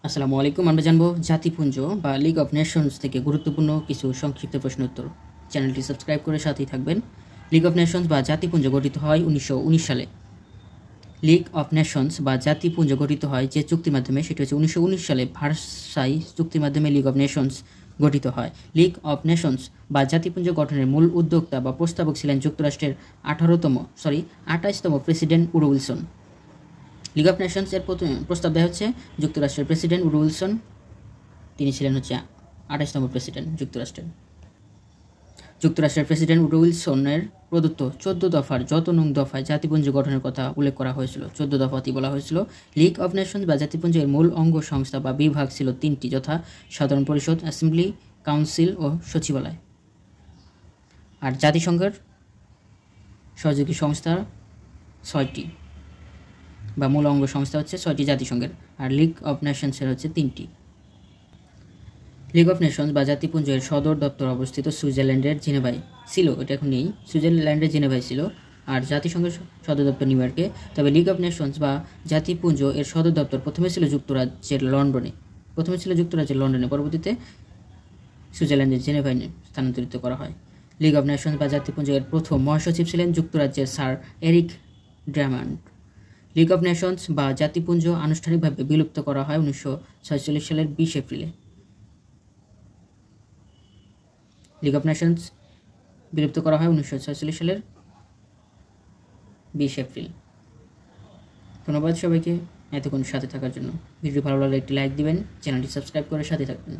আসসালামু আলাইকুম। আমরা জানবো জাতিপুঞ্জ বা লিগ অফ নেশনস থেকে গুরুত্বপূর্ণ কিছু সংক্ষিপ্ত প্রশ্ন উত্তর। চ্যানেলটি সাবস্ক্রাইব করে সাথেই থাকবেন। লিগ অফ নেশনস বা জাতিপুঞ্জ গঠিত হয় 1919 সালে। লিগ অফ নেশনস বা জাতিপুঞ্জ গঠিত হয় যে চুক্তির মাধ্যমে, সেটি হচ্ছে 1919 সালে ভার্সাই চুক্তির মাধ্যমে লিগ অফ নেশনস গঠিত হয়। লিগ অফ নেশনস বা জাতিপুঞ্জ গঠনের মূল উদ্যোক্তা বা প্রস্তাবক ছিলেন যুক্তরাষ্ট্রের 28তম president Woodrow Wilson. League of Nations এর প্রস্তাব দেওয়া হচ্ছে যুক্তরাষ্ট্রের প্রেসিডেন্ট উড্রো উইলসন। তিনি ছিলেন হচ্ছে 28তম প্রেসিডেন্ট যুক্তরাষ্ট্রের। যুক্তরাষ্ট্রের প্রেসিডেন্ট উড্রো উইলসনের প্রদত্ত 14 দফার যত নং দফায় জাতিপুঞ্জ গঠনের কথা উল্লেখ করা হয়েছিল। 14 দফাতে বলা হয়েছিল লিগ অফ নেশনস বা জাতিপুঞ্জের মূল অঙ্গ সংস্থা বা বিভাগ ছিল 3টি, যথা সাধারণ পরিষদ, অ্যাসেম্বলি, কাউন্সিল ও সচিবালয়। আর জাতিসংঘের সহযোগী সংস্থা 6টি বা মূল অঙ্গ সংস্থা হচ্ছে 6টি জাতিসংঘের, আর লিগ অফ নেশনসের হচ্ছে 3টি। লিগ অফ নেশনস বা জাতিপুঞ্জের সদর দপ্তর অবস্থিত সুইজারল্যান্ডের জেনেভায় ছিল, এটা এখন নেই, সুইজারল্যান্ডের জেনেভায় ছিল। আর জাতিসংঘের সদর দপ্তর নিউ ইয়র্কে। তবে লিগ অফ নেশনস বা জাতিপুঞ্জ এর সদর দপ্তর প্রথমে ছিল যুক্তরাজ্যের লন্ডনে, পরবর্তীতে সুইজারল্যান্ডের জেনেভায় স্থানান্তরিত করা হয়। লিগ অফ নেশনস বা জাতিপুঞ্জ এর প্রথম মহাসচিব ছিলেন যুক্তরাজ্যের sir Eric Drummond. League of Nations বা জাতিপুঞ্জ আনুষ্ঠানিকভাবে বিলুপ্ত করা হয় 1946 সালের 20 এপ্রিলে। লিগ অফ নেশনস বিলুপ্ত করা হয় 1946 সালের 20 এপ্রিল। ধন্যবাদ সবাইকে এতক্ষণ সাথে থাকার জন্য। ভিডিও ভালো লাগলে একটি লাইক দিবেন, চ্যানেলটি সাবস্ক্রাইব করে সাথে থাকবেন।